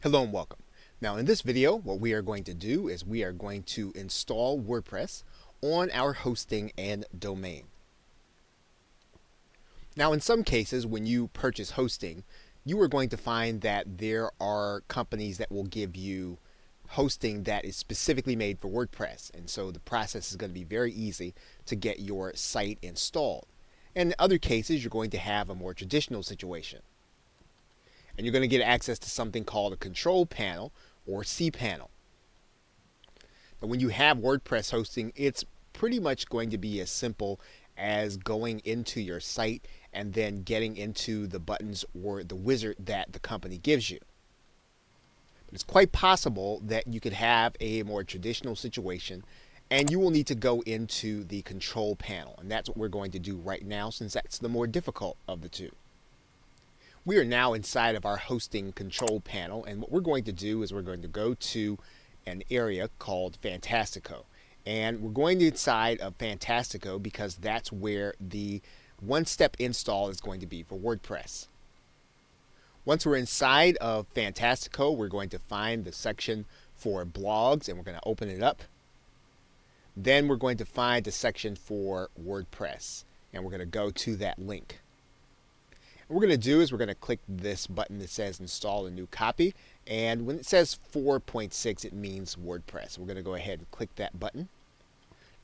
Hello and welcome. Now in this video, what we are going to do is we are going to install WordPress on our hosting and domain. Now in some cases, when you purchase hosting, you are going to find that there are companies that will give you hosting that is specifically made for WordPress. And so the process is going to be very easy to get your site installed. And in other cases, you're going to have a more traditional situation. And you're going to get access to something called a control panel or cPanel. Now, when you have WordPress hosting, it's pretty much going to be as simple as going into your site and then getting into the buttons or the wizard that the company gives you. But it's quite possible that you could have a more traditional situation and you will need to go into the control panel. And that's what we're going to do right now, since that's the more difficult of the two. We are now inside of our hosting control panel, and what we're going to do is we're going to go to an area called Fantastico. And we're going inside of Fantastico because that's where the one-step install is going to be for WordPress. Once we're inside of Fantastico, we're going to find the section for blogs, and we're going to open it up. Then we're going to find the section for WordPress, and we're going to go to that link. What we're going to do is we're going to click this button that says install a new copy, and when it says 4.6 it means WordPress. We're going to go ahead and click that button.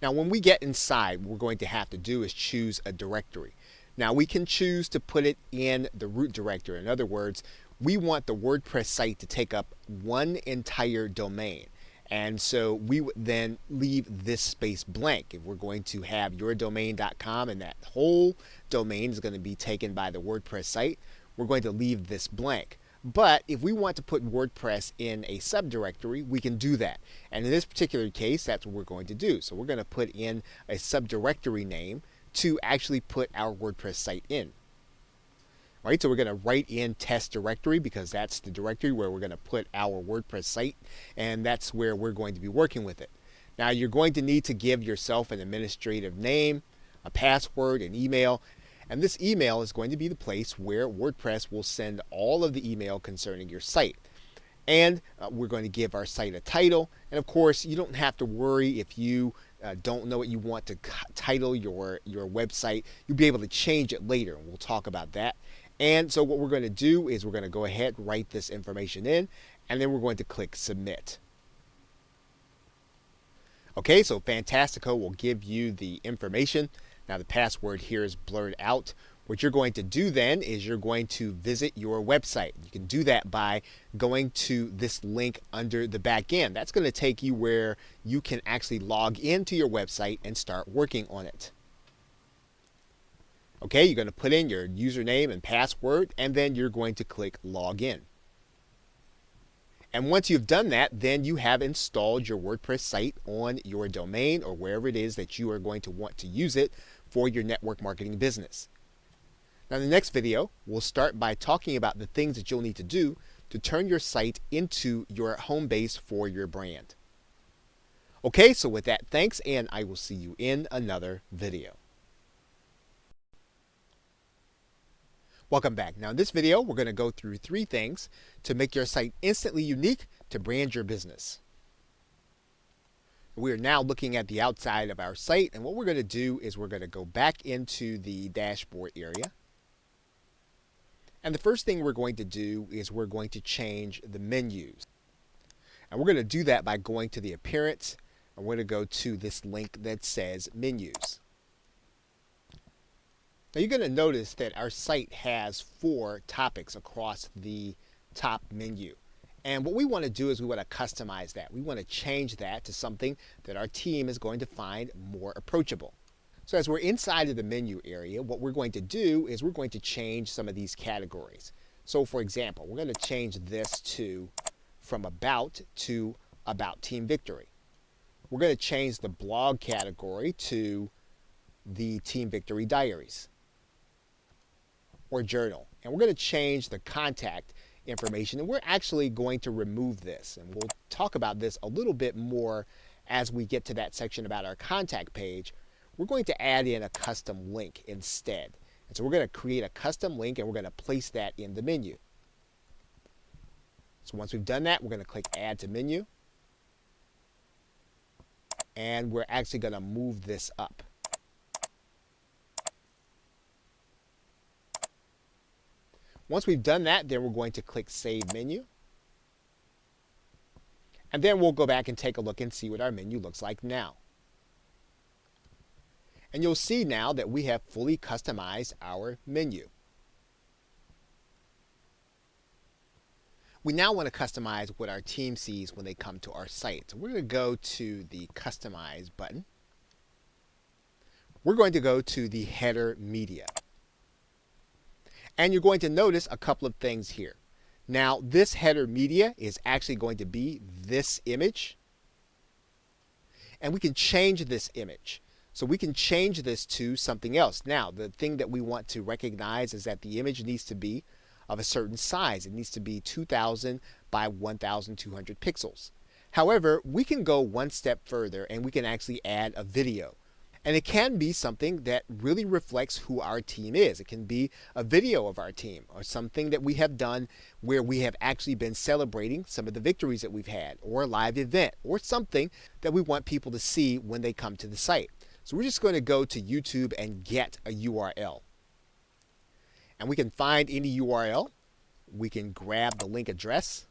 Now when we get inside, what we're going to have to do is choose a directory. Now we can choose to put it in the root directory. In other words, we want the WordPress site to take up one entire domain. And so we would then leave this space blank. If we're going to have yourdomain.com and that whole domain is going to be taken by the WordPress site, we're going to leave this blank. But if we want to put WordPress in a subdirectory, we can do that. And in this particular case, that's what we're going to do. So we're going to put in a subdirectory name to actually put our WordPress site in. All right, so we're going to write in test directory because that's the directory where we're going to put our WordPress site, and that's where we're going to be working with it. Now you're going to need to give yourself an administrative name, a password, an email, and this email is going to be the place where WordPress will send all of the email concerning your site. And we're going to give our site a title, and of course you don't have to worry if you don't know what you want to title your website. You'll be able to change it later, and we'll talk about that. And so what we're going to do is we're going to go ahead and write this information in, and then we're going to click submit. Okay, so Fantastico will give you the information. Now the password here is blurred out. What you're going to do then is you're going to visit your website. You can do that by going to this link under the back end. That's going to take you where you can actually log into your website and start working on it. Okay, you're going to put in your username and password, and then you're going to click login. And once you've done that, then you have installed your WordPress site on your domain or wherever it is that you are going to want to use it for your network marketing business. Now in the next video, we'll start by talking about the things that you'll need to do to turn your site into your home base for your brand. Okay, so with that, thanks, and I will see you in another video. Welcome back. Now in this video, we're going to go through 3 things to make your site instantly unique to brand your business. We are now looking at the outside of our site, and what we're going to do is we're going to go back into the dashboard area. And the first thing we're going to do is we're going to change the menus. And we're going to do that by going to the appearance, and we're going to go to this link that says menus. Now you're going to notice that our site has 4 topics across the top menu. And what we want to do is we want to customize that. We want to change that to something that our team is going to find more approachable. So as we're inside of the menu area, what we're going to do is we're going to change some of these categories. So for example, we're going to change this from about to about Team Victory. We're going to change the blog category to the Team Victory Diaries or journal. And we're going to change the contact information, and we're actually going to remove this, and we'll talk about this a little bit more as we get to that section about our contact page. We're going to add in a custom link instead. And so we're going to create a custom link, and we're going to place that in the menu. So once we've done that, we're going to click Add to Menu. And we're actually going to move this up. Once we've done that, then we're going to click Save Menu. And then we'll go back and take a look and see what our menu looks like now. And you'll see now that we have fully customized our menu. We now want to customize what our team sees when they come to our site. So we're going to go to the Customize button. We're going to go to the Header Media. And you're going to notice a couple of things here. Now, this header media is actually going to be this image. And we can change this image. So we can change this to something else. Now, the thing that we want to recognize is that the image needs to be of a certain size. It needs to be 2000 by 1200 pixels. However, we can go one step further and we can actually add a video. And it can be something that really reflects who our team is. It can be a video of our team or something that we have done where we have actually been celebrating some of the victories that we've had, or a live event, or something that we want people to see when they come to the site. So we're just going to go to YouTube and get a URL. And we can find any URL. We can grab the link address.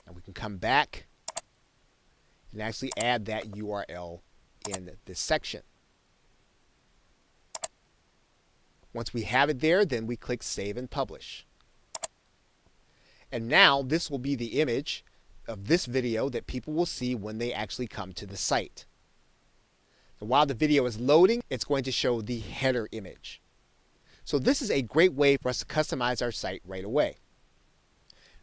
And we can come back and actually add that URL in this section. Once we have it there, then we click Save and Publish. And now this will be the image of this video that people will see when they actually come to the site. So while the video is loading, it's going to show the header image. So this is a great way for us to customize our site right away.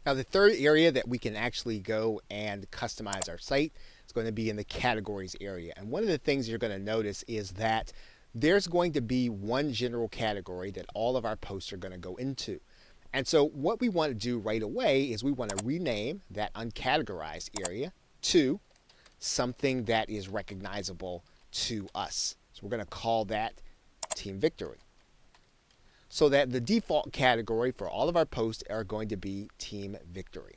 Now the third area that we can actually go and customize our site is going to be in the categories area. And one of the things you're going to notice is that there's going to be one general category that all of our posts are going to go into. And so what we want to do right away is we want to rename that uncategorized area to something that is recognizable to us. So we're going to call that Team Victory. So that the default category for all of our posts are going to be Team Victory.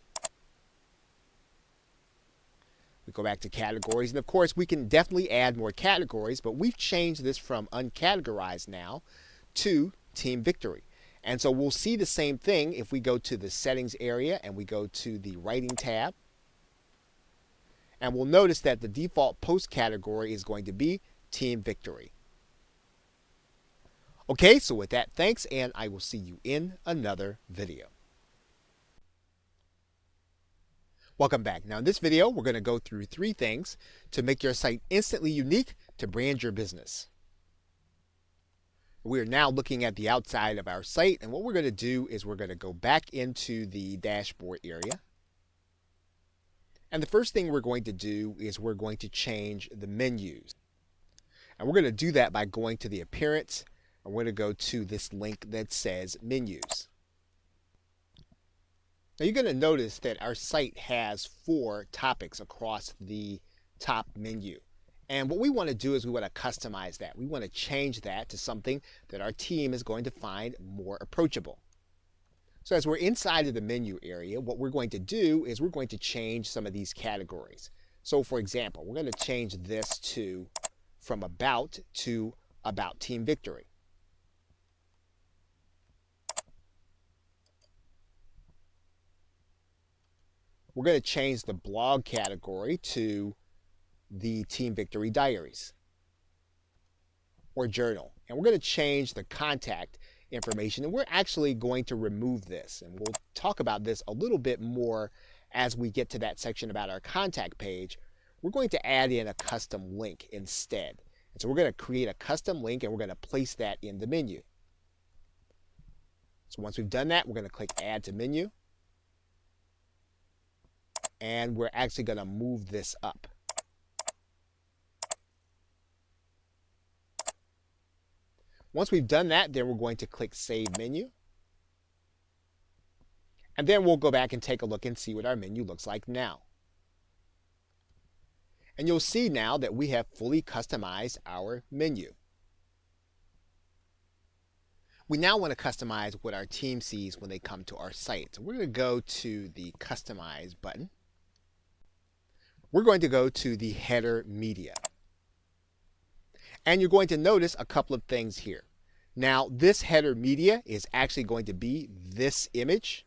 We go back to categories, and of course we can definitely add more categories, but we've changed this from uncategorized now to Team Victory. And so we'll see the same thing if we go to the settings area and we go to the writing tab. And we'll notice that the default post category is going to be Team Victory. Okay, so with that, thanks, and I will see you in another video. Welcome back. Now in this video, we're going to go through 3 things to make your site instantly unique to brand your business. We are now looking at the outside of our site, and what we're going to do is we're going to go back into the dashboard area. And the first thing we're going to do is we're going to change the menus. And we're going to do that by going to the appearance. I'm going to go to this link that says Menus. Now you're going to notice that our site has 4 topics across the top menu. And what we want to do is we want to customize that. We want to change that to something that our team is going to find more approachable. So as we're inside of the menu area, what we're going to do is we're going to change some of these categories. So for example, we're going to change this to from About to About Team Victory. We're going to change the blog category to the Team Victory Diaries or Journal. And we're going to change the contact information, and we're actually going to remove this. And we'll talk about this a little bit more as we get to that section about our contact page. We're going to add in a custom link instead. And so we're going to create a custom link and we're going to place that in the menu. So once we've done that, we're going to click Add to Menu. And we're actually going to move this up. Once we've done that, then we're going to click Save Menu. And then we'll go back and take a look and see what our menu looks like now. And you'll see now that we have fully customized our menu. We now want to customize what our team sees when they come to our site. So we're going to go to the Customize button. We're going to go to the header media. And you're going to notice a couple of things here. Now, this header media is actually going to be this image.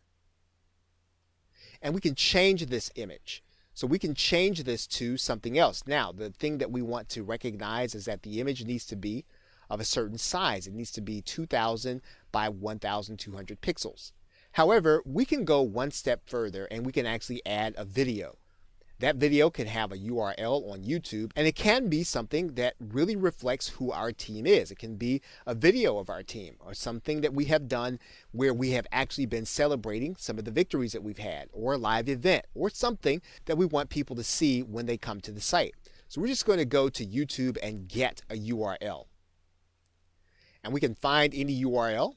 And we can change this image. So we can change this to something else. Now, the thing that we want to recognize is that the image needs to be of a certain size. It needs to be 2000 by 1200 pixels. However, we can go one step further and we can actually add a video. That video can have a URL on YouTube, and it can be something that really reflects who our team is. It can be a video of our team or something that we have done where we have actually been celebrating some of the victories that we've had, or a live event, or something that we want people to see when they come to the site. So we're just going to go to YouTube and get a URL. And we can find any URL.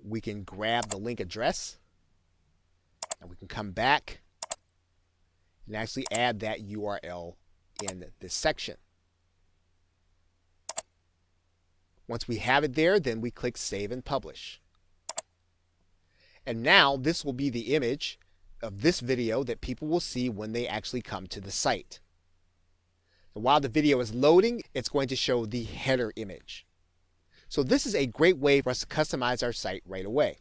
We can grab the link address, and we can come back and actually add that URL in this section. Once we have it there, then we click Save and Publish. And now this will be the image of this video that people will see when they actually come to the site. So while the video is loading, it's going to show the header image. So this is a great way for us to customize our site right away.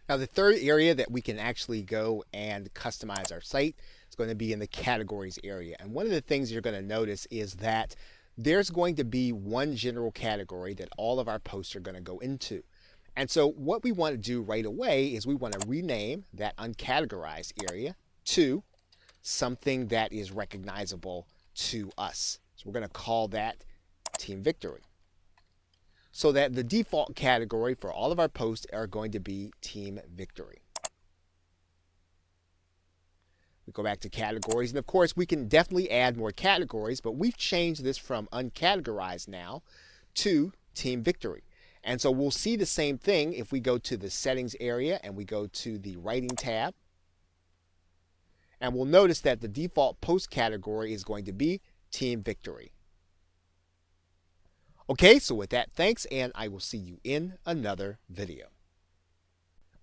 Now, the third area that we can actually go and customize our site is going to be in the categories area. And one of the things you're going to notice is that there's going to be one general category that all of our posts are going to go into. And so what we want to do right away is we want to rename that uncategorized area to something that is recognizable to us. So we're going to call that Team Victory, so that the default category for all of our posts are going to be Team Victory. We go back to categories, and of course we can definitely add more categories, but we've changed this from uncategorized now to Team Victory. And so we'll see the same thing if we go to the settings area and we go to the writing tab. And we'll notice that the default post category is going to be Team Victory. Okay, so with that, thanks, and I will see you in another video.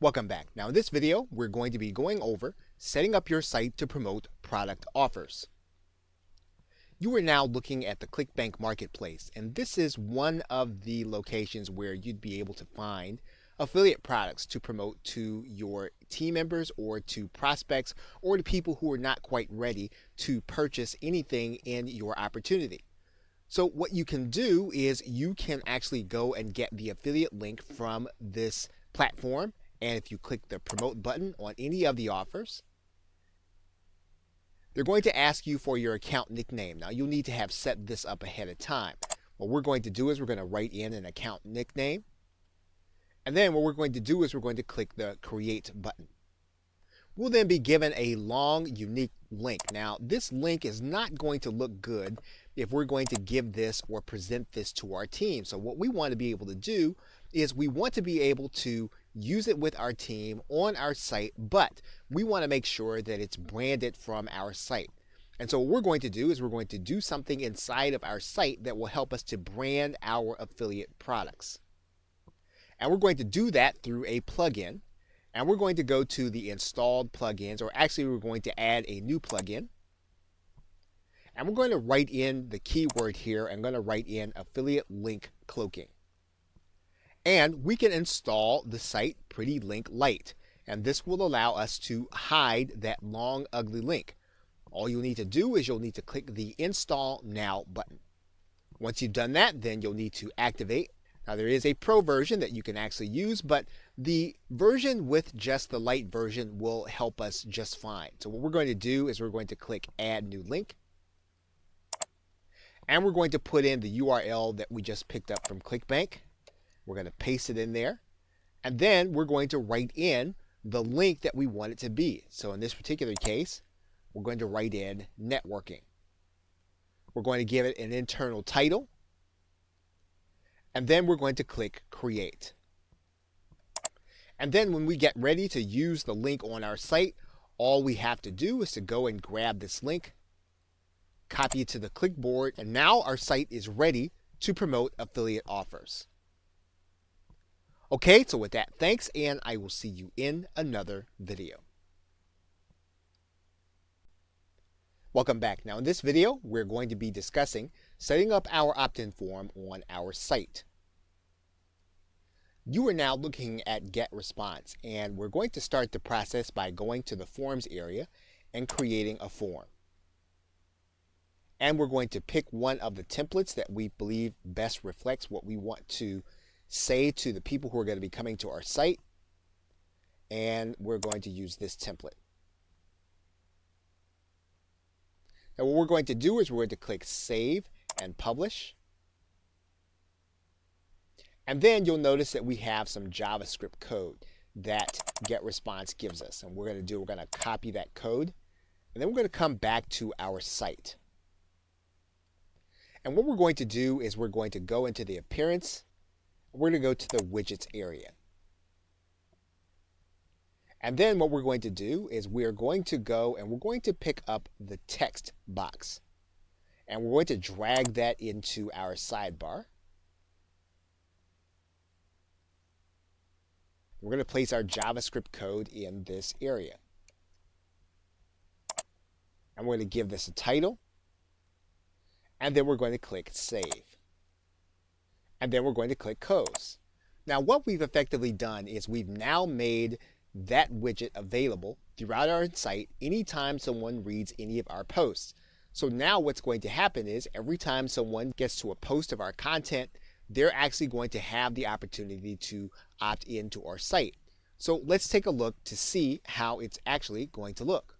Welcome back. Now in this video, we're going to be going over setting up your site to promote product offers. You are now looking at the ClickBank Marketplace, and this is one of the locations where you'd be able to find affiliate products to promote to your team members or to prospects or to people who are not quite ready to purchase anything in your opportunity. So what you can do is you can actually go and get the affiliate link from this platform. And if you click the promote button on any of the offers, they're going to ask you for your account nickname. Now you'll need to have set this up ahead of time. What we're going to do is we're going to write in an account nickname. And then what we're going to do is we're going to click the create button. We'll then be given a long, unique link. Now, this link is not going to look good if we're going to give this or present this to our team. So what we want to be able to do is we want to be able to use it with our team on our site, but we want to make sure that it's branded from our site. And so what we're going to do is we're going to do something inside of our site that will help us to brand our affiliate products. And we're going to do that through a plugin. And we're going to go to the installed plugins, or actually we're going to add a new plugin. And we're going to write in the keyword here. I'm going to write in affiliate link cloaking. And we can install the site Pretty Link Lite. And this will allow us to hide that long, ugly link. All you'll need to do is you'll need to click the Install Now button. Once you've done that, then you'll need to activate. Now there is a pro version that you can actually use, but the version with just the light version will help us just fine. So what we're going to do is we're going to click Add New Link. And we're going to put in the URL that we just picked up from ClickBank. We're going to paste it in there. And then we're going to write in the link that we want it to be. So in this particular case, we're going to write in networking. We're going to give it an internal title. And then we're going to click Create. And then when we get ready to use the link on our site, all we have to do is to go and grab this link, copy it to the clipboard, and now our site is ready to promote affiliate offers. Okay, so with that, thanks, and I will see you in another video. Welcome back. Now in this video, we're going to be discussing setting up our opt-in form on our site. You are now looking at Get Response, and we're going to start the process by going to the Forms area and creating a form. And we're going to pick one of the templates that we believe best reflects what we want to say to the people who are going to be coming to our site. And we're going to use this template. Now what we're going to do is we're going to click Save and Publish. And then you'll notice that we have some JavaScript code that GetResponse gives us. And we're going to copy that code. And then we're going to come back to our site. And what we're going to do is we're going to go into the Appearance. We're going to go to the Widgets area. And then what we're going to do is we're going to go and we're going to pick up the text box. And we're going to drag that into our sidebar. We're going to place our JavaScript code in this area. And we're going to give this a title. And then we're going to click Save. And then we're going to click Close. Now what we've effectively done is we've now made that widget available throughout our site anytime someone reads any of our posts. So now what's going to happen is every time someone gets to a post of our content, they're actually going to have the opportunity to opt into our site. So let's take a look to see how it's actually going to look.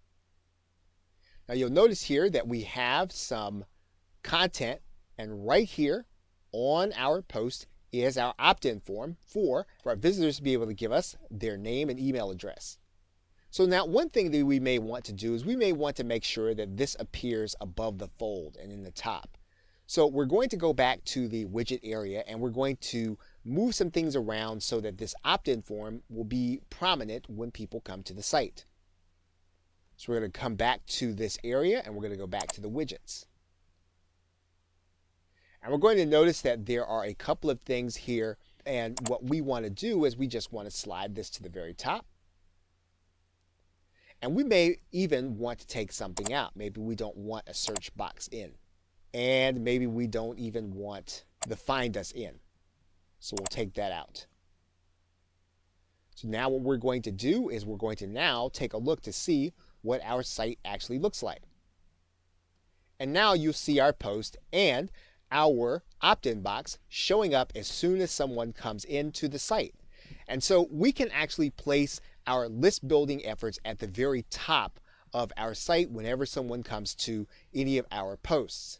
Now you'll notice here that we have some content, and right here on our post is our opt-in form for our visitors to be able to give us their name and email address. So now one thing that we may want to do is we may want to make sure that this appears above the fold and in the top. So we're going to go back to the widget area and we're going to move some things around so that this opt-in form will be prominent when people come to the site. So we're going to come back to this area and we're going to go back to the widgets. And we're going to notice that there are a couple of things here, and what we want to do is we just want to slide this to the very top. And we may even want to take something out. Maybe we don't want a search box in. And maybe we don't even want the Find Us in. So we'll take that out. So now what we're going to do is we're going to now take a look to see what our site actually looks like. And now you'll see our post and our opt-in box showing up as soon as someone comes into the site. And so we can actually place our list building efforts at the very top of our site whenever someone comes to any of our posts.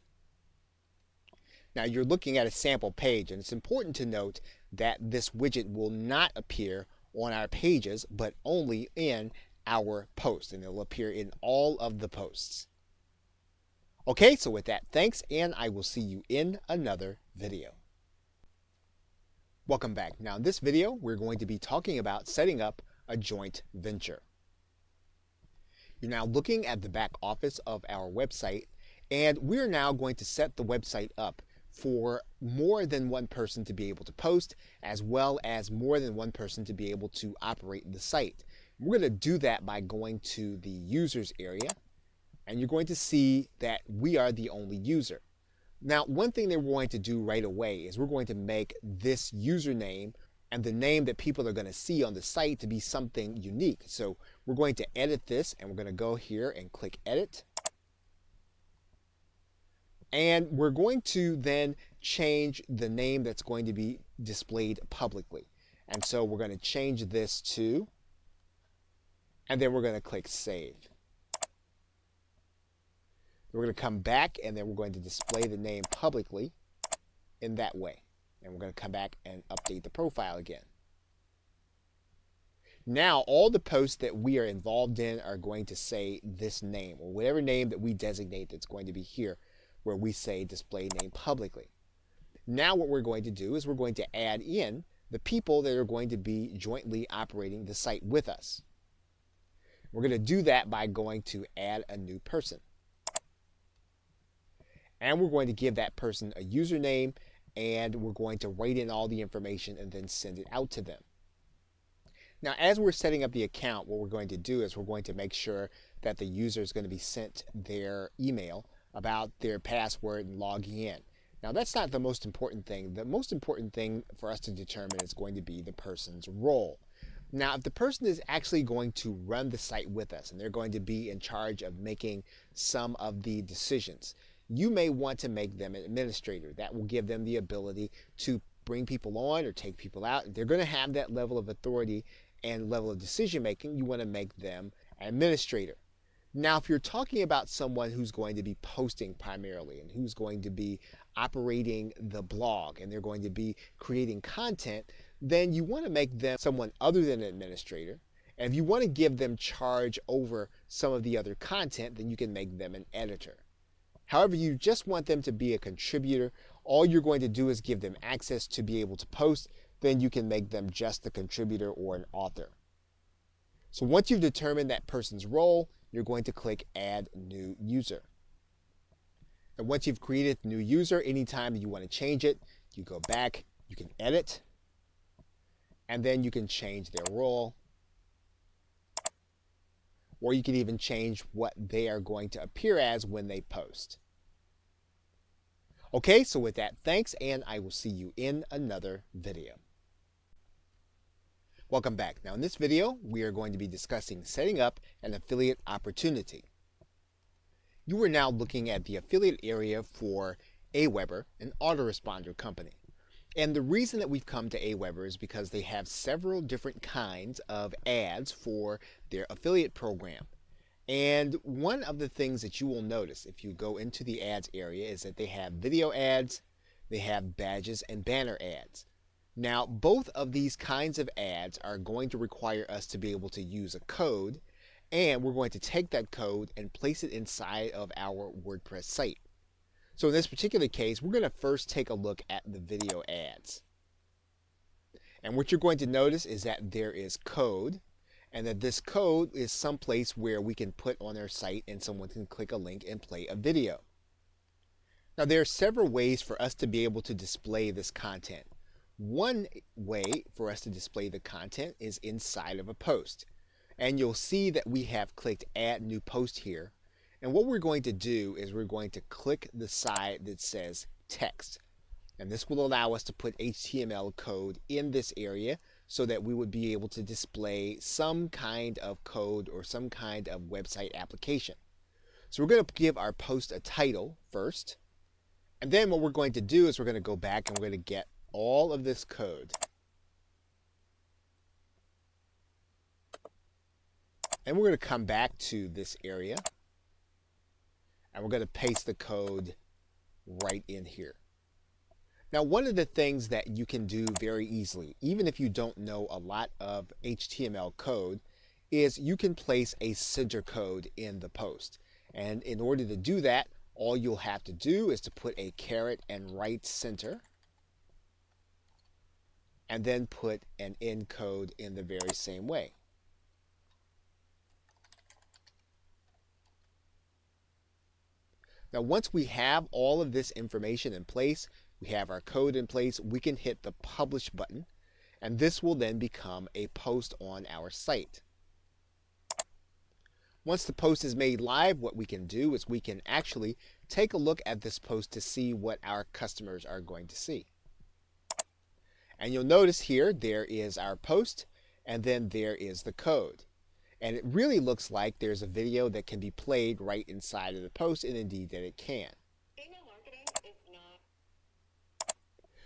Now you're looking at a sample page, and it's important to note that this widget will not appear on our pages but only in our post, and it'll appear in all of the posts. Okay, so with that, thanks, and I will see you in another video. Welcome back. Now in this video, we're going to be talking about setting up a joint venture. You're now looking at the back office of our website, and we're now going to set the website up for more than one person to be able to post, as well as more than one person to be able to operate the site. We're going to do that by going to the users area. And you're going to see that we are the only user. Now, one thing that we're going to do right away is we're going to make this username and the name that people are going to see on the site to be something unique. So we're going to edit this, and we're going to go here and click Edit. And we're going to then change the name that's going to be displayed publicly. And so we're going to change this to, and then we're going to click Save. We're going to come back and then we're going to display the name publicly in that way. And we're going to come back and update the profile again. Now all the posts that we are involved in are going to say this name, or whatever name that we designate that's going to be here where we say display name publicly. Now what we're going to do is we're going to add in the people that are going to be jointly operating the site with us. We're going to do that by going to add a new person. And we're going to give that person a username, and we're going to write in all the information and then send it out to them. Now, as we're setting up the account, what we're going to do is we're going to make sure that the user is going to be sent their email about their password and logging in. Now, that's not the most important thing. The most important thing for us to determine is going to be the person's role. Now, if the person is actually going to run the site with us and they're going to be in charge of making some of the decisions, you may want to make them an administrator. That will give them the ability to bring people on or take people out. If they're going to have that level of authority and level of decision making, you want to make them an administrator. Now, if you're talking about someone who's going to be posting primarily and who's going to be operating the blog and they're going to be creating content, then you want to make them someone other than an administrator. And if you want to give them charge over some of the other content, then you can make them an editor. However, you just want them to be a contributor. All you're going to do is give them access to be able to post. Then you can make them just a contributor or an author. So once you've determined that person's role, you're going to click Add New User. And once you've created a new user, anytime that you want to change it, you go back, you can edit, and then you can change their role. Or you can even change what they are going to appear as when they post. Okay, so with that, thanks, and I will see you in another video. Welcome back. Now in this video, we are going to be discussing setting up an affiliate opportunity. You are now looking at the affiliate area for Aweber, an autoresponder company. And the reason that we've come to Aweber is because they have several different kinds of ads for their affiliate program. And one of the things that you will notice if you go into the ads area is that they have video ads, they have badges and banner ads. Now, both of these kinds of ads are going to require us to be able to use a code, and we're going to take that code and place it inside of our WordPress site. So in this particular case, we're going to first take a look at the video ads. And what you're going to notice is that there is code, and that this code is someplace where we can put on our site and someone can click a link and play a video. Now there are several ways for us to be able to display this content. One way for us to display the content is inside of a post. And you'll see that we have clicked Add New Post here. And what we're going to do is we're going to click the side that says Text. And this will allow us to put HTML code in this area so that we would be able to display some kind of code or some kind of website application. So we're going to give our post a title first. And then what we're going to do is we're going to go back and we're going to get all of this code. And we're going to come back to this area. And we're going to paste the code right in here. Now, one of the things that you can do very easily, even if you don't know a lot of HTML code, is you can place a center code in the post. And in order to do that, all you'll have to do is to put a caret and right center, and then put an end code in the very same way. Now, once we have all of this information in place, we have our code in place, we can hit the Publish button, and this will then become a post on our site. Once the post is made live, what we can do is we can actually take a look at this post to see what our customers are going to see. And you'll notice here, there is our post, and then there is the code. And it really looks like there's a video that can be played right inside of the post, and indeed that it can. Email marketing is not.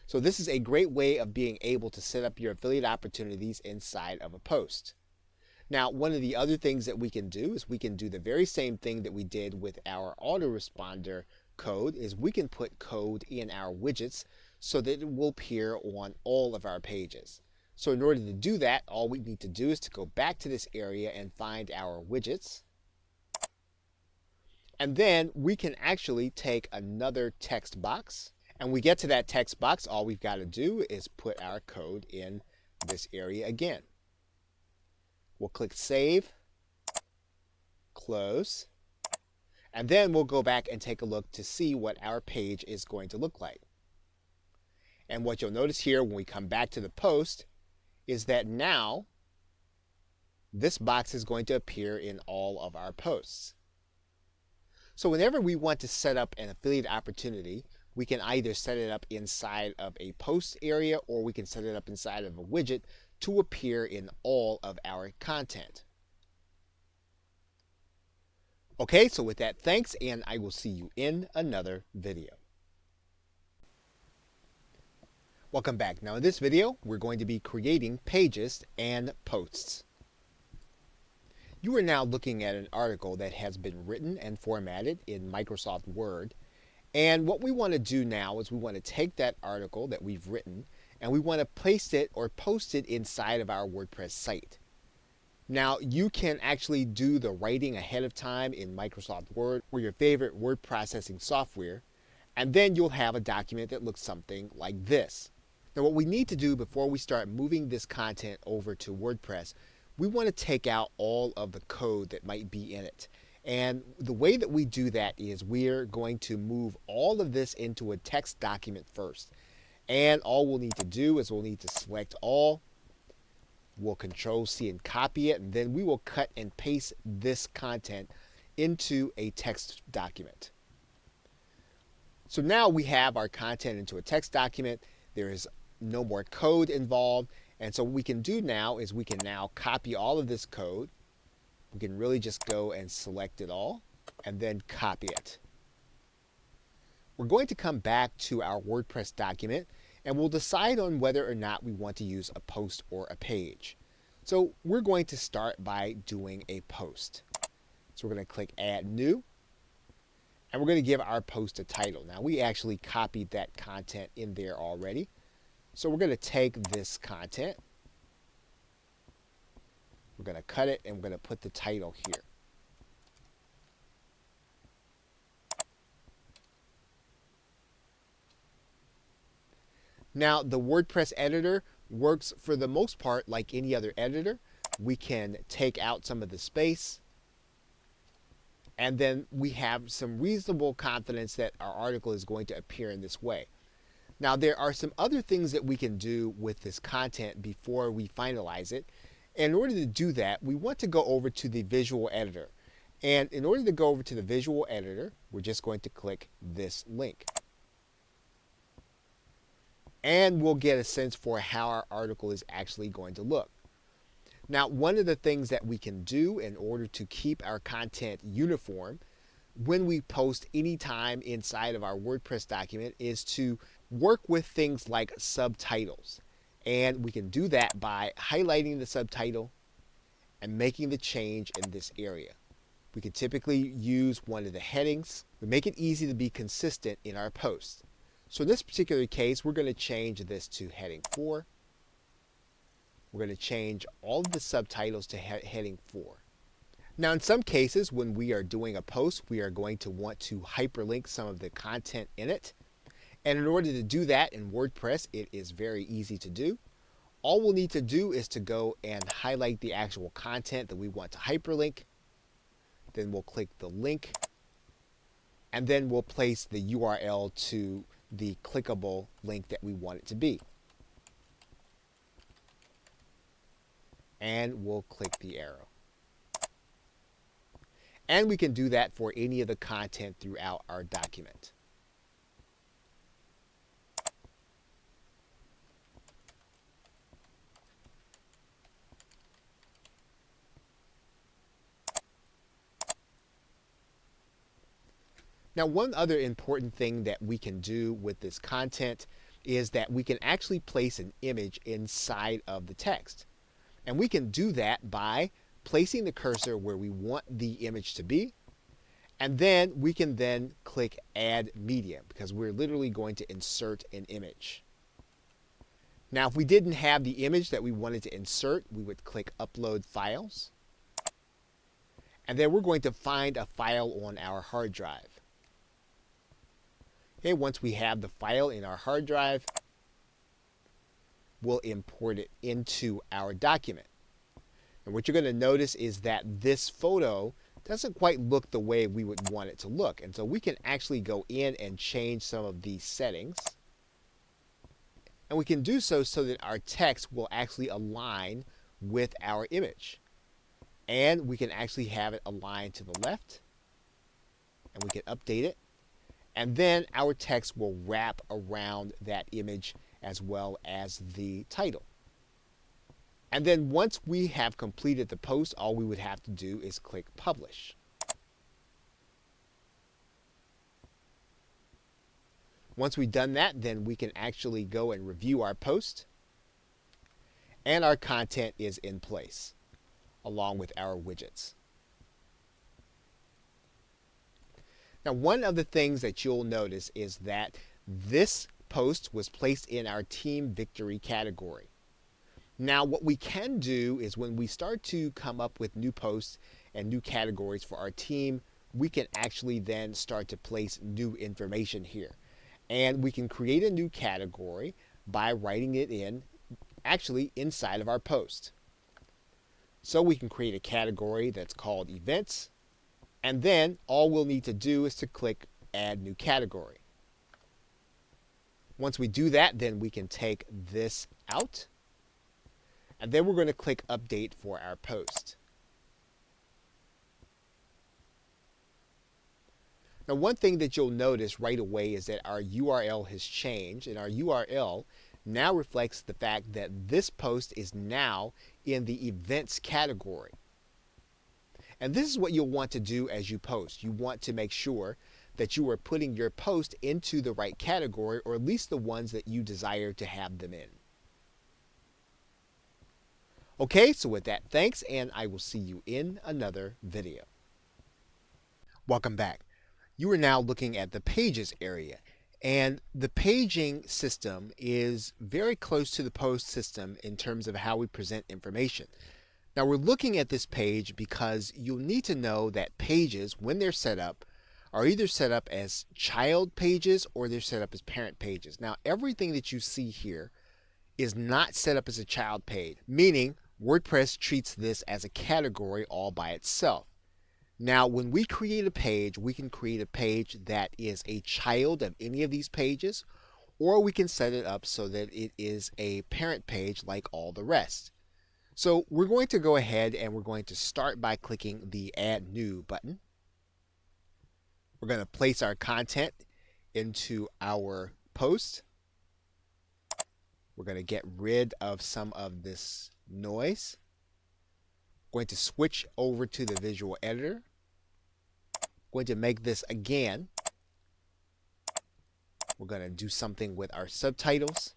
So this is a great way of being able to set up your affiliate opportunities inside of a post. Now, one of the other things that we can do is we can do the very same thing that we did with our autoresponder code, is we can put code in our widgets so that it will appear on all of our pages. So in order to do that, all we need to do is to go back to this area and find our widgets. And then we can actually take another text box. And we get to that text box, all we've got to do is put our code in this area again. We'll click Save, Close, and then we'll go back and take a look to see what our page is going to look like. And what you'll notice here when we come back to the post is that now this box is going to appear in all of our posts. So whenever we want to set up an affiliate opportunity, we can either set it up inside of a post area or we can set it up inside of a widget to appear in all of our content. Okay, so with that, thanks, and I will see you in another video. Welcome back. Now in this video, we're going to be creating pages and posts. You are now looking at an article that has been written and formatted in Microsoft Word. And what we want to do now is we want to take that article that we've written and we want to place it or post it inside of our WordPress site. Now you can actually do the writing ahead of time in Microsoft Word or your favorite word processing software, and then you'll have a document that looks something like this. Now what we need to do before we start moving this content over to WordPress, we want to take out all of the code that might be in it. And the way that we do that is we're going to move all of this into a text document first. And all we'll need to do is we'll need to select all. We'll Control-C and copy it, and then we will cut and paste this content into a text document. So now we have our content into a text document. There is no more code involved. And so what we can do now is we can now copy all of this code. We can really just go and select it all and then copy it. We're going to come back to our WordPress document and we'll decide on whether or not we want to use a post or a page. So we're going to start by doing a post. So we're going to click Add New and we're going to give our post a title. Now we actually copied that content in there already. So we're going to take this content, we're going to cut it, and we're going to put the title here. Now the WordPress editor works for the most part like any other editor. We can take out some of the space, and then we have some reasonable confidence that our article is going to appear in this way. Now there are some other things that we can do with this content before we finalize it. And in order to do that, we want to go over to the visual editor. And in order to go over to the visual editor, we're just going to click this link. And we'll get a sense for how our article is actually going to look. Now, one of the things that we can do in order to keep our content uniform when we post anytime inside of our WordPress document is to work with things like subtitles. And we can do that by highlighting the subtitle and making the change in this area. We can typically use one of the headings. We make it easy to be consistent in our posts. So in this particular case, we're going to change this to heading 4. We're going to change all of the subtitles to heading 4. Now in some cases, when we are doing a post, we are going to want to hyperlink some of the content in it. And in order to do that in WordPress, it is very easy to do. All we'll need to do is to go and highlight the actual content that we want to hyperlink. Then we'll click the link. And then we'll place the URL to the clickable link that we want it to be. And we'll click the arrow. And we can do that for any of the content throughout our document. Now, one other important thing that we can do with this content is that we can actually place an image inside of the text. And we can do that by placing the cursor where we want the image to be. And then we can then click Add Medium because we're literally going to insert an image. Now, if we didn't have the image that we wanted to insert, we would click Upload Files. And then we're going to find a file on our hard drive. Okay, once we have the file in our hard drive, we'll import it into our document. And what you're going to notice is that this photo doesn't quite look the way we would want it to look. And so we can actually go in and change some of these settings. And we can do so so that our text will actually align with our image. And we can actually have it aligned to the left, and we can update it. And then our text will wrap around that image as well as the title. And then once we have completed the post, all we would have to do is click publish. Once we've done that, then we can actually go and review our post, and our content is in place along with our widgets. Now, one of the things that you'll notice is that this post was placed in our Team Victory category. Now, what we can do is when we start to come up with new posts and new categories for our team, we can actually then start to place new information here. And we can create a new category by writing it in, actually inside of our post. So we can create a category that's called events, and then all we'll need to do is to click add new category. Once we do that, then we can take this out, and then we're going to click update for our post. Now, one thing that you'll notice right away is that our URL has changed, and our URL now reflects the fact that this post is now in the events category. And this is what you'll want to do as you post. You want to make sure that you are putting your post into the right category, or at least the ones that you desire to have them in. Okay, so with that, thanks, and I will see you in another video. Welcome back. You are now looking at the pages area, and the paging system is very close to the post system in terms of how we present information. Now, we're looking at this page because you'll need to know that pages, when they're set up, are either set up as child pages or they're set up as parent pages. Now, everything that you see here is not set up as a child page, meaning WordPress treats this as a category all by itself. Now, when we create a page, we can create a page that is a child of any of these pages, or we can set it up so that it is a parent page like all the rest. So we're going to go ahead and we're going to start by clicking the Add New button. We're going to place our content into our post. We're going to get rid of some of this noise. Going to switch over to the visual editor. Going to make this again. We're going to do something with our subtitles,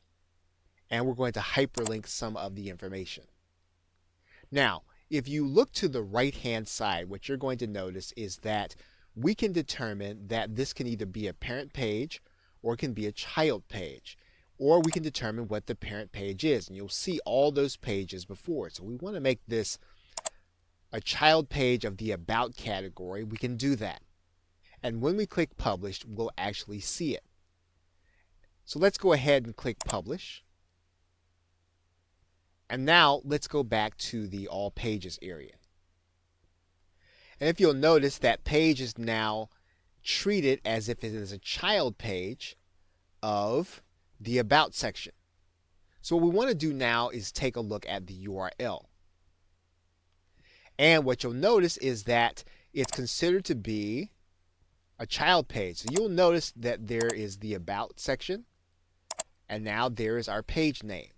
and we're going to hyperlink some of the information. Now, if you look to the right hand side, what you're going to notice is that we can determine that this can either be a parent page or it can be a child page, or we can determine what the parent page is, and you'll see all those pages before. So we want to make this a child page of the About category. We can do that. And when we click Publish, we'll actually see it. So let's go ahead and click Publish. And now let's go back to the All Pages area. And if you'll notice, that page is now treated as if it is a child page of the About section. So what we want to do now is take a look at the URL. And what you'll notice is that it's considered to be a child page. So you'll notice that there is the About section, and now there is our page name.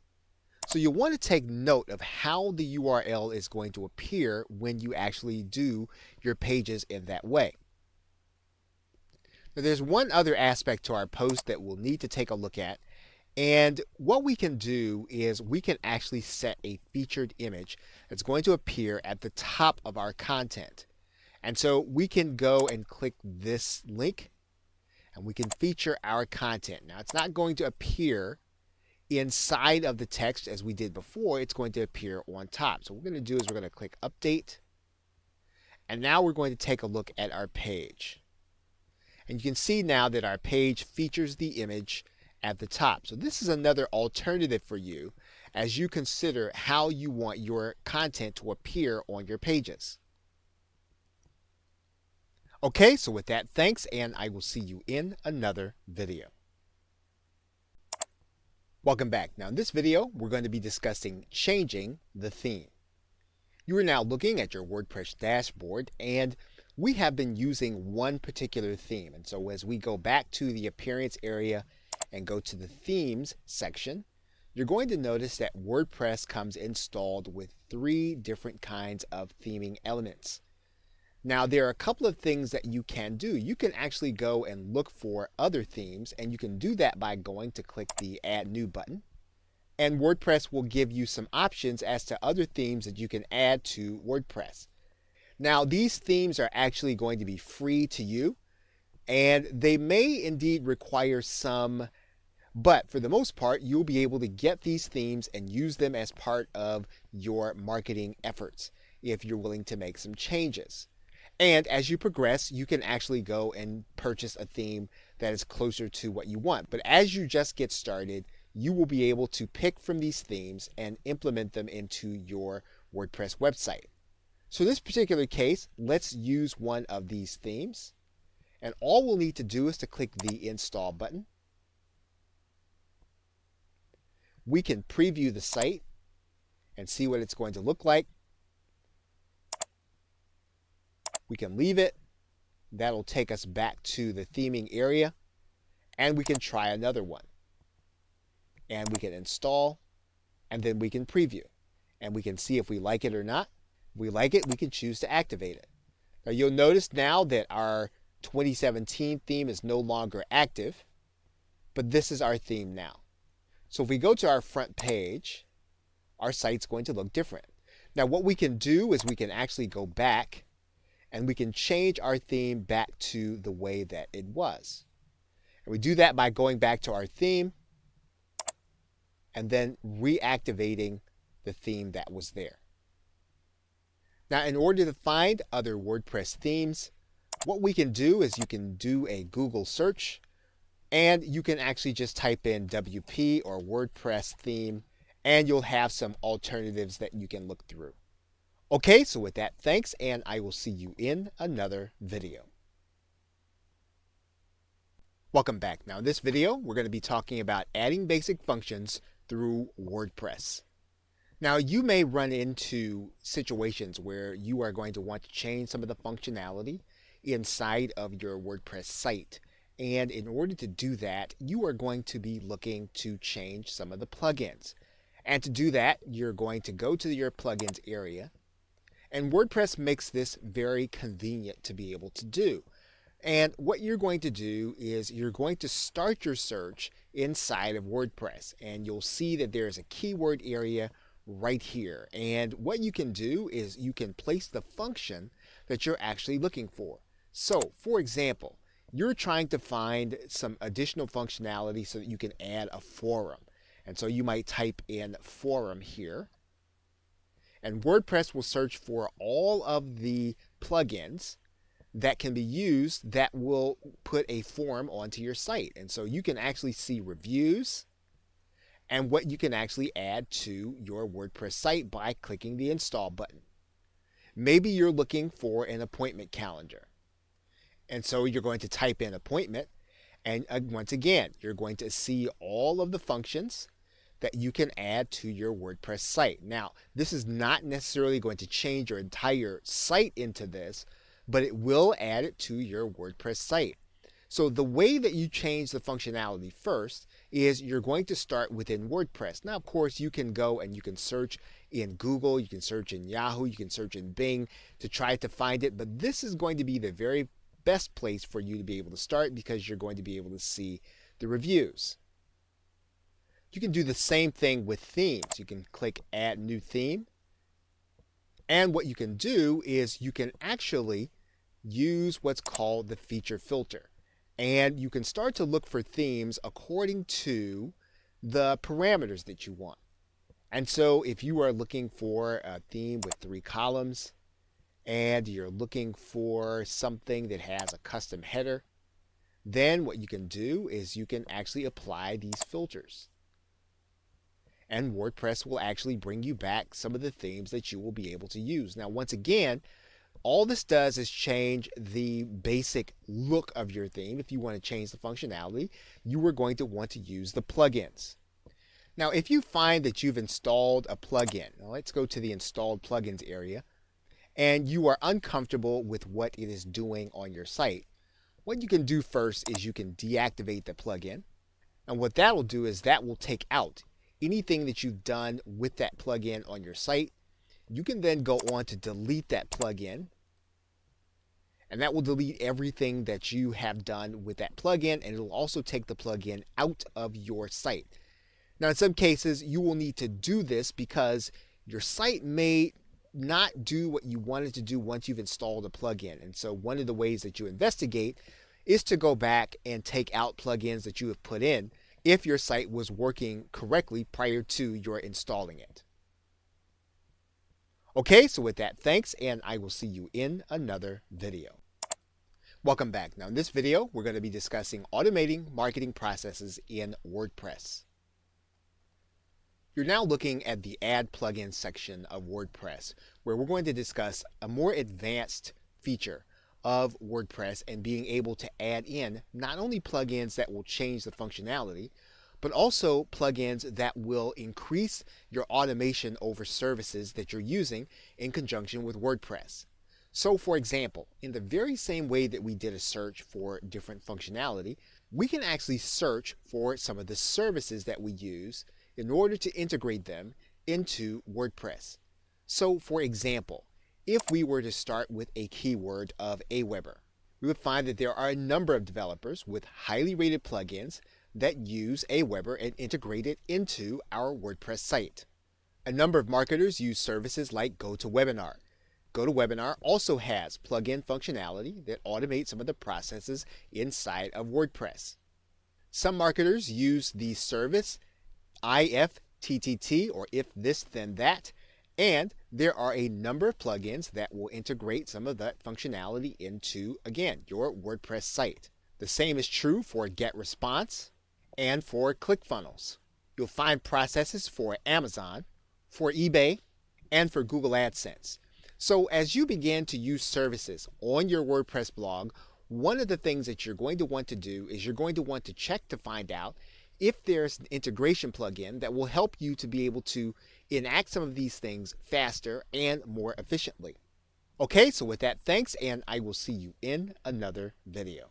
So you'll want to take note of how the URL is going to appear when you actually do your pages in that way. Now, there's one other aspect to our post that we'll need to take a look at. And what we can do is we can actually set a featured image that's going to appear at the top of our content. And so we can go and click this link, and we can feature our content. Now, it's not going to appear inside of the text as we did before. It's going to appear on top. So what we're going to do is we're going to click Update. And now we're going to take a look at our page. And you can see now that our page features the image at the top. So this is another alternative for you as you consider how you want your content to appear on your pages. Okay, so with that, thanks, and I will see you in another video. Welcome back. Now in this video, we're going to be discussing changing the theme. You are now looking at your WordPress dashboard, and we have been using one particular theme. And so as we go back to the appearance area and go to the themes section, you're going to notice that WordPress comes installed with 3 different kinds of theming elements. Now, there are a couple of things that you can do. You can actually go and look for other themes, and you can do that by going to click the Add New button. And WordPress will give you some options as to other themes that you can add to WordPress. Now, these themes are actually going to be free to you, and they may indeed require some, but for the most part, you'll be able to get these themes and use them as part of your marketing efforts if you're willing to make some changes. And as you progress, you can actually go and purchase a theme that is closer to what you want. But as you just get started, you will be able to pick from these themes and implement them into your WordPress website. So in this particular case, let's use one of these themes. And all we'll need to do is to click the Install button. We can preview the site and see what it's going to look like. We can leave it. That'll take us back to the theming area, and we can try another one. And we can install, and then we can preview, and we can see if we like it or not. If we like it, we can choose to activate it. Now you'll notice now that our 2017 theme is no longer active, but this is our theme now. So if we go to our front page, our site's going to look different. Now what we can do is we can actually go back and we can change our theme back to the way that it was. And we do that by going back to our theme and then reactivating the theme that was there. Now, in order to find other WordPress themes, what we can do is you can do a Google search, and you can actually just type in WP or WordPress theme, and you'll have some alternatives that you can look through. Okay, so with that, thanks, and I will see you in another video. Welcome back. Now in this video, we're going to be talking about adding basic functions through WordPress. Now you may run into situations where you are going to want to change some of the functionality inside of your WordPress site. And in order to do that, you are going to be looking to change some of the plugins. And to do that, you're going to go to your plugins area. And WordPress makes this very convenient to be able to do. And what you're going to do is you're going to start your search inside of WordPress. And you'll see that there's a keyword area right here. And what you can do is you can place the function that you're actually looking for. So, for example, you're trying to find some additional functionality so that you can add a forum. And so you might type in forum here. And WordPress will search for all of the plugins that can be used that will put a forum onto your site. And so you can actually see reviews and what you can actually add to your WordPress site by clicking the Install button. Maybe you're looking for an appointment calendar. And so you're going to type in appointment, and once again, you're going to see all of the functions that you can add to your WordPress site. Now, this is not necessarily going to change your entire site into this, but it will add it to your WordPress site. So the way that you change the functionality first is you're going to start within WordPress. Now, of course, you can go and you can search in Google, you can search in Yahoo, you can search in Bing to try to find it, but this is going to be the very best place for you to be able to start because you're going to be able to see the reviews. You can do the same thing with themes. You can click Add New Theme. And what you can do is you can actually use what's called the feature filter. And you can start to look for themes according to the parameters that you want. And so if you are looking for a theme with 3 columns, and you're looking for something that has a custom header, then what you can do is you can actually apply these filters. And WordPress will actually bring you back some of the themes that you will be able to use. Now, once again, all this does is change the basic look of your theme. If you want to change the functionality, you are going to want to use the plugins. Now, if you find that you've installed a plugin, now let's go to the installed plugins area, and you are uncomfortable with what it is doing on your site, what you can do first is you can deactivate the plugin. And what that will do is that will take out anything that you've done with that plugin on your site. You can then go on to delete that plugin, and that will delete everything that you have done with that plugin, and it will also take the plugin out of your site. Now, in some cases, you will need to do this because your site may not do what you want it to do once you've installed a plugin. And so one of the ways that you investigate is to go back and take out plugins that you have put in if your site was working correctly prior to your installing it. Okay, so with that, thanks, and I will see you in another video. Welcome back. Now in this video, we're going to be discussing automating marketing processes in WordPress. You're now looking at the Add Plugins section of WordPress, where we're going to discuss a more advanced feature of WordPress and being able to add in not only plugins that will change the functionality, but also plugins that will increase your automation over services that you're using in conjunction with WordPress. So for example, in the very same way that we did a search for different functionality, we can actually search for some of the services that we use in order to integrate them into WordPress. So for example, if we were to start with a keyword of Aweber, we would find that there are a number of developers with highly rated plugins that use Aweber and integrate it into our WordPress site. A number of marketers use services like GoToWebinar. GoToWebinar also has plugin functionality that automates some of the processes inside of WordPress. Some marketers use the service IFTTT, or If This Then That, and there are a number of plugins that will integrate some of that functionality into, again, your WordPress site. The same is true for GetResponse and for ClickFunnels. You'll find processes for Amazon, for eBay, and for Google AdSense. So as you begin to use services on your WordPress blog, one of the things that you're going to want to do is you're going to want to check to find out if there's an integration plugin that will help you to be able to enact some of these things faster and more efficiently. Okay, so with that, thanks, and I will see you in another video.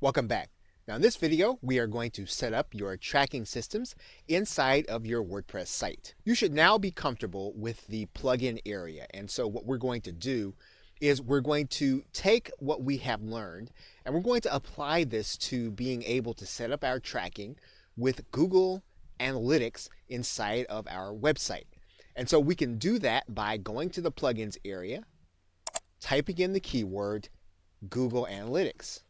Welcome back. Now in this video, we are going to set up your tracking systems inside of your WordPress site. You should now be comfortable with the plugin area, and so what we're going to do is we're going to take what we have learned and we're going to apply this to being able to set up our tracking with Google Analytics inside of our website. And so we can do that by going to the plugins area, typing in the keyword Google Analytics.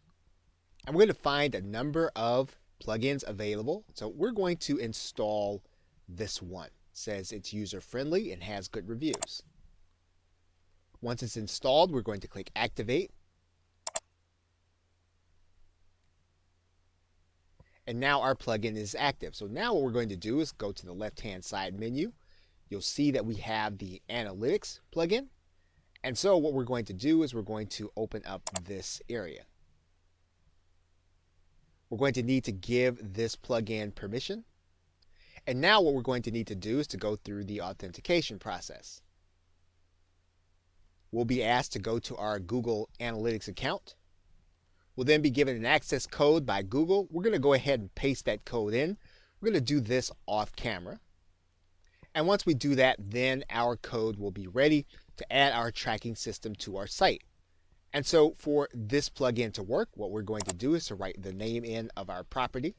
And we're going to find a number of plugins available. So we're going to install this one. It says it's user-friendly and has good reviews. Once it's installed, we're going to click Activate. And now our plugin is active. So now what we're going to do is go to the left-hand side menu. You'll see that we have the Analytics plugin. And so what we're going to do is we're going to open up this area. We're going to need to give this plugin permission. And now what we're going to need to do is to go through the authentication process. We'll be asked to go to our Google Analytics account. We'll then be given an access code by Google. We're going to go ahead and paste that code in. We're going to do this off camera. And once we do that, then our code will be ready to add our tracking system to our site. And so for this plugin to work, what we're going to do is to write the name in of our property.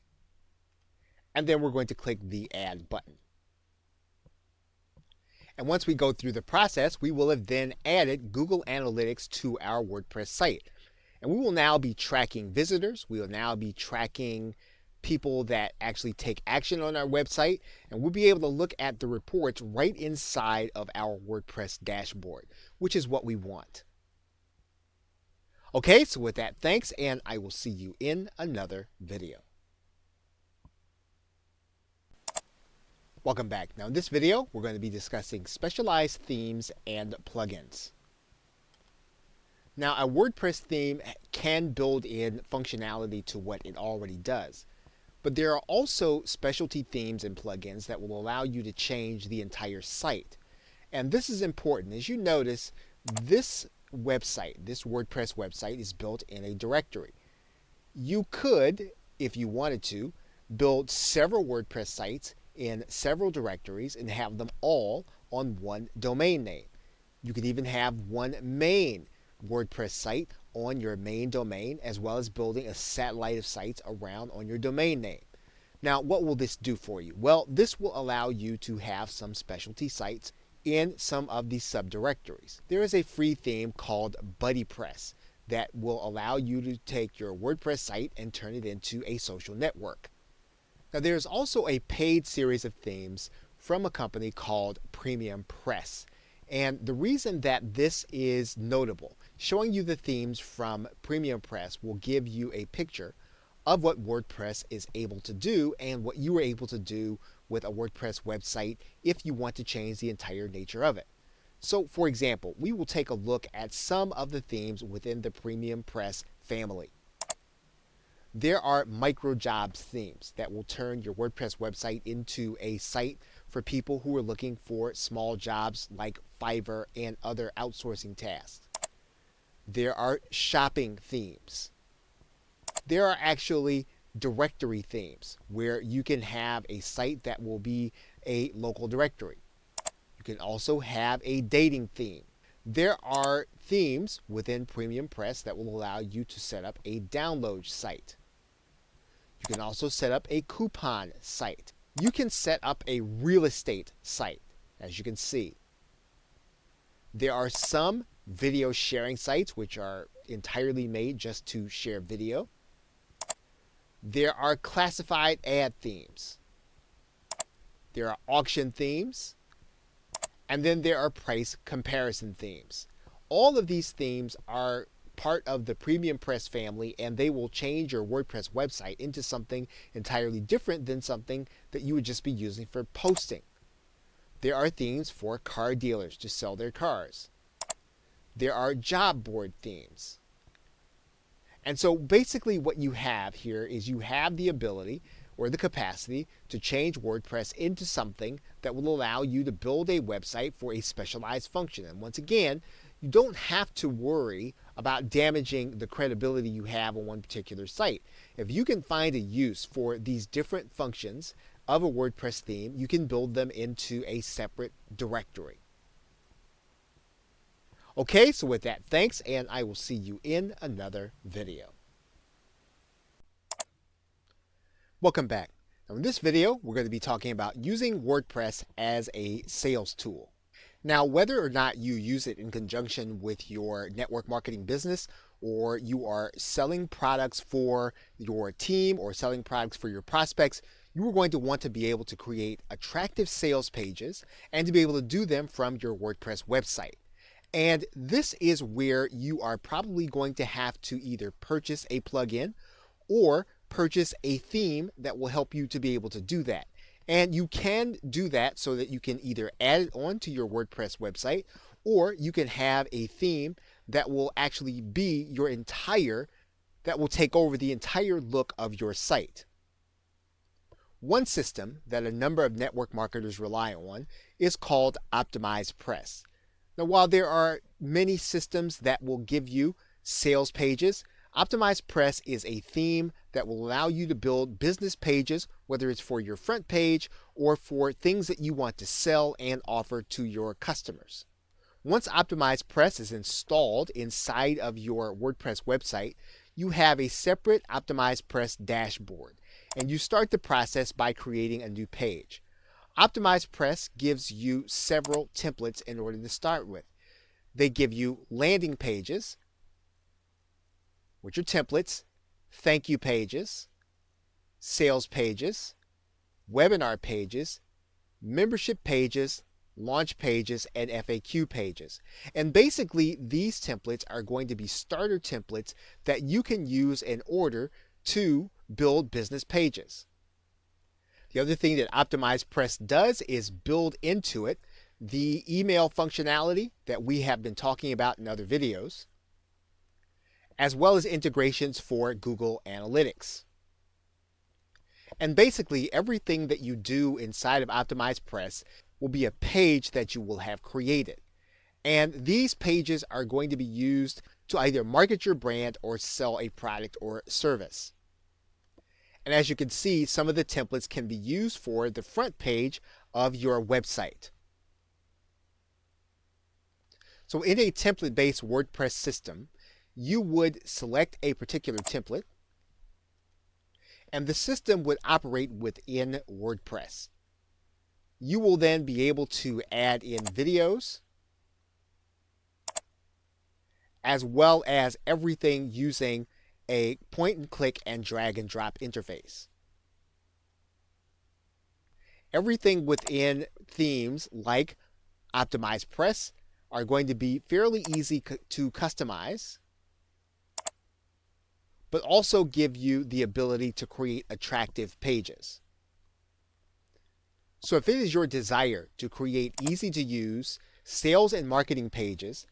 And then we're going to click the Add button. And once we go through the process, we will have then added Google Analytics to our WordPress site. And we will now be tracking visitors. We will now be tracking people that actually take action on our website. And we'll be able to look at the reports right inside of our WordPress dashboard, which is what we want. Okay, so with that, thanks, and I will see you in another video. Welcome back. Now in this video, we're going to be discussing specialized themes and plugins. Now a WordPress theme can build in functionality to what it already does. But there are also specialty themes and plugins that will allow you to change the entire site. And this is important. As you notice, this website, this WordPress website, is built in a directory. You could, if you wanted to, build several WordPress sites in several directories and have them all on one domain name. You could even have one main WordPress site on your main domain, as well as building a satellite of sites around on your domain name. Now, what will this do for you? Well, this will allow you to have some specialty sites in some of these subdirectories. There is a free theme called BuddyPress that will allow you to take your WordPress site and turn it into a social network. Now, there's also a paid series of themes from a company called Premium Press. And the reason that this is notable, showing you the themes from Premium Press will give you a picture of what WordPress is able to do and what you are able to do with a WordPress website if you want to change the entire nature of it. So, for example, we will take a look at some of the themes within the Premium Press family. There are micro jobs themes that will turn your WordPress website into a site for people who are looking for small jobs like Fiverr and other outsourcing tasks. There are shopping themes. There are actually directory themes where you can have a site that will be a local directory. You can also have a dating theme. There are themes within Premium Press that will allow you to set up a download site. You can also set up a coupon site. You can set up a real estate site, as you can see. There are some video sharing sites which are entirely made just to share video. There are classified ad themes. There are auction themes. And then there are price comparison themes. All of these themes are part of the Premium Press family, and they will change your WordPress website into something entirely different than something that you would just be using for posting. There are themes for car dealers to sell their cars. There are job board themes. And so basically what you have here is you have the ability or the capacity to change WordPress into something that will allow you to build a website for a specialized function. And once again, you don't have to worry about damaging the credibility you have on one particular site. If you can find a use for these different functions of a WordPress theme, you can build them into a separate directory. Okay, so with that, thanks, and I will see you in another video. Welcome back. Now in this video, we're going to be talking about using WordPress as a sales tool. Now, whether or not you use it in conjunction with your network marketing business, or you are selling products for your team or selling products for your prospects, you are going to want to be able to create attractive sales pages and to be able to do them from your WordPress website. And this is where you are probably going to have to either purchase a plugin or purchase a theme that will help you to be able to do that. And you can do that so that you can either add it on to your WordPress website, or you can have a theme that will actually be that will take over the entire look of your site. One system that a number of network marketers rely on is called Optimized Press. Now, while there are many systems that will give you sales pages, Optimized Press is a theme that will allow you to build business pages, whether it's for your front page or for things that you want to sell and offer to your customers. Once Optimized Press is installed inside of your WordPress website, you have a separate Optimized Press dashboard, and you start the process by creating a new page. Optimized Press gives you several templates in order to start with. They give you landing pages, which are templates, thank you pages, sales pages, webinar pages, membership pages, launch pages, and FAQ pages. And basically, these templates are going to be starter templates that you can use in order to build business pages. The other thing that Optimized Press does is build into it the email functionality that we have been talking about in other videos, as well as integrations for Google Analytics. And basically everything that you do inside of Optimize Press will be a page that you will have created. And these pages are going to be used to either market your brand or sell a product or service. And as you can see, some of the templates can be used for the front page of your website. So in a template-based WordPress system, you would select a particular template, and the system would operate within WordPress. You will then be able to add in videos, as well as everything using a point and click and drag and drop interface. Everything within themes like Optimize Press are going to be fairly easy to customize, but also give you the ability to create attractive pages. So if it is your desire to create easy to use sales and marketing pages,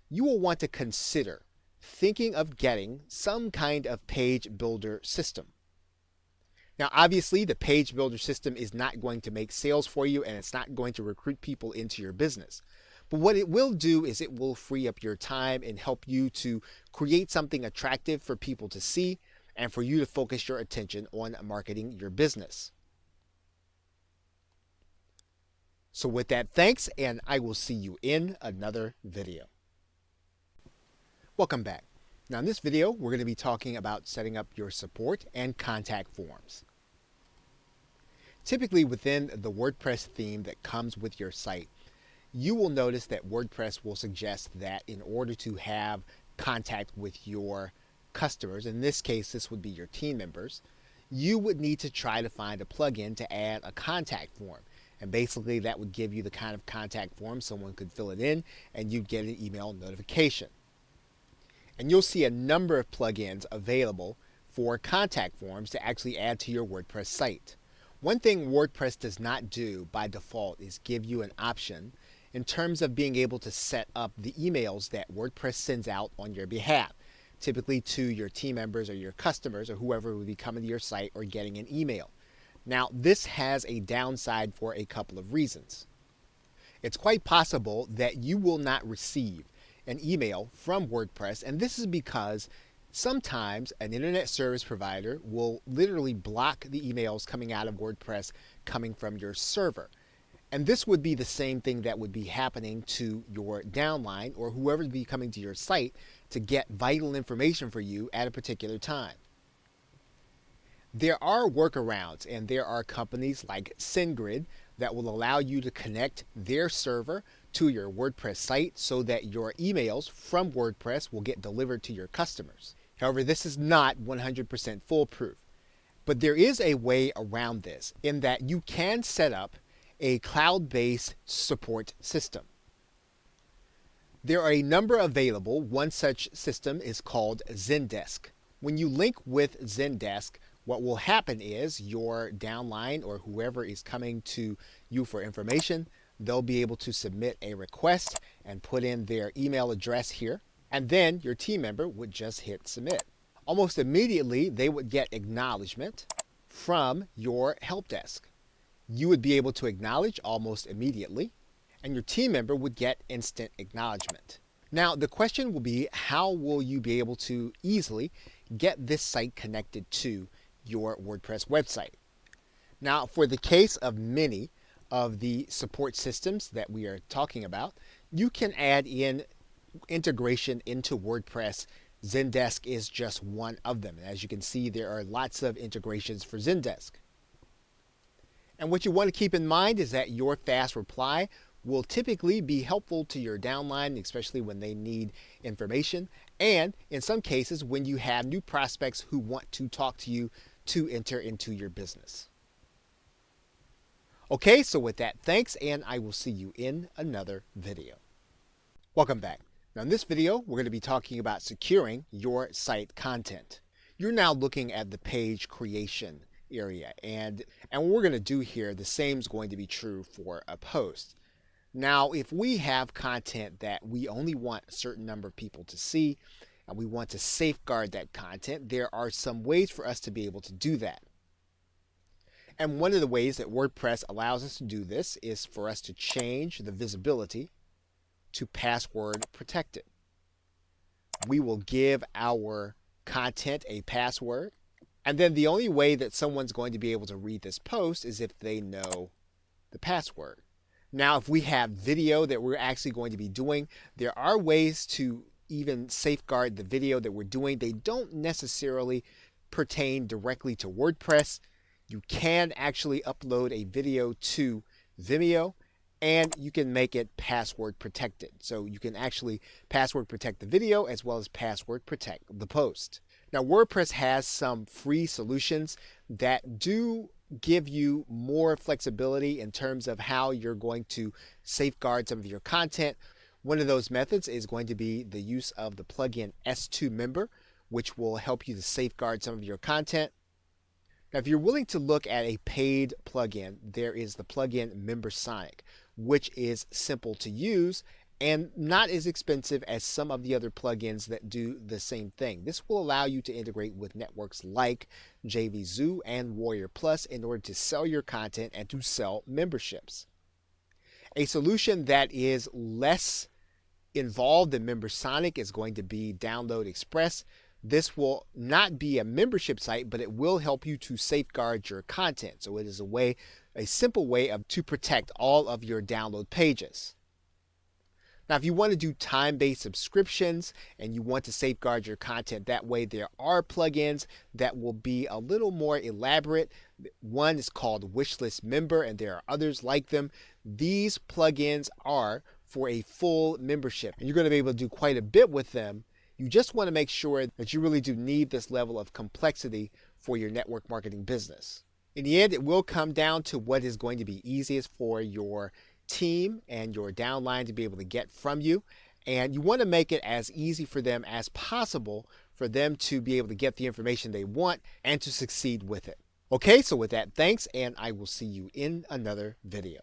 you will want to consider thinking of getting some kind of page builder system. Now, obviously, the page builder system is not going to make sales for you, and it's not going to recruit people into your business. But what it will do is it will free up your time and help you to create something attractive for people to see and for you to focus your attention on marketing your business. So with that, thanks, and I will see you in another video. Welcome back. Now in this video, we're going to be talking about setting up your support and contact forms. Typically within the WordPress theme that comes with your site, you will notice that WordPress will suggest that in order to have contact with your customers, in this case this would be your team members, you would need to try to find a plugin to add a contact form. And basically that would give you the kind of contact form someone could fill it in and you'd get an email notification. And you'll see a number of plugins available for contact forms to actually add to your WordPress site. One thing WordPress does not do by default is give you an option in terms of being able to set up the emails that WordPress sends out on your behalf, typically to your team members or your customers or whoever would be coming to your site or getting an email. Now, this has a downside for a couple of reasons. It's quite possible that you will not receive an email from WordPress, and this is because sometimes an internet service provider will literally block the emails coming out of WordPress coming from your server. And this would be the same thing that would be happening to your downline or whoever would be coming to your site to get vital information for you at a particular time. There are workarounds, and there are companies like SendGrid that will allow you to connect their server to your WordPress site so that your emails from WordPress will get delivered to your customers. However, this is not 100% foolproof. But there is a way around this in that you can set up a cloud-based support system. There are a number available. One such system is called Zendesk. When you link with Zendesk, what will happen is your downline or whoever is coming to you for information, they'll be able to submit a request and put in their email address here, and then your team member would just hit submit. Almost immediately, they would get acknowledgement from your help desk. You would be able to acknowledge almost immediately, and your team member would get instant acknowledgement. Now, the question will be, how will you be able to easily get this site connected to your WordPress website? Now, for the case of many of the support systems that we are talking about, you can add in integration into WordPress. Zendesk is just one of them. As you can see, there are lots of integrations for Zendesk. And what you want to keep in mind is that your fast reply will typically be helpful to your downline, especially when they need information, and in some cases when you have new prospects who want to talk to you to enter into your business. Okay, so with that, thanks, and I will see you in another video. Welcome back. Now in this video, we're going to be talking about securing your site content. You're now looking at the page creation area, and what we're going to do here, the same is going to be true for a post. Now, if we have content that we only want a certain number of people to see, and we want to safeguard that content, there are some ways for us to be able to do that. And one of the ways that WordPress allows us to do this is for us to change the visibility to password protected. We will give our content a password, and then the only way that someone's going to be able to read this post is if they know the password. Now, if we have video that we're actually going to be doing, there are ways to even safeguard the video that we're doing. They don't necessarily pertain directly to WordPress. You can actually upload a video to Vimeo, and you can make it password protected. So you can actually password protect the video as well as password protect the post. Now, WordPress has some free solutions that do give you more flexibility in terms of how you're going to safeguard some of your content. One of those methods is going to be the use of the plugin S2 Member, which will help you to safeguard some of your content. Now, if you're willing to look at a paid plugin, there is the plugin MemberSonic, which is simple to use and not as expensive as some of the other plugins that do the same thing. This will allow you to integrate with networks like JVZoo and Warrior Plus in order to sell your content and to sell memberships. A solution that is less involved than MemberSonic is going to be Download Express. This will not be a membership site, but it will help you to safeguard your content. So it is a simple way to protect all of your download pages. Now, if you want to do time-based subscriptions and you want to safeguard your content that way, there are plugins that will be a little more elaborate. One is called Wishlist Member, and there are others like them. These plugins are for a full membership, and you're going to be able to do quite a bit with them. You just want to make sure that you really do need this level of complexity for your network marketing business. In the end, it will come down to what is going to be easiest for your team and your downline to be able to get from you. And you want to make it as easy for them as possible for them to be able to get the information they want and to succeed with it. Okay, so with that, thanks, and I will see you in another video.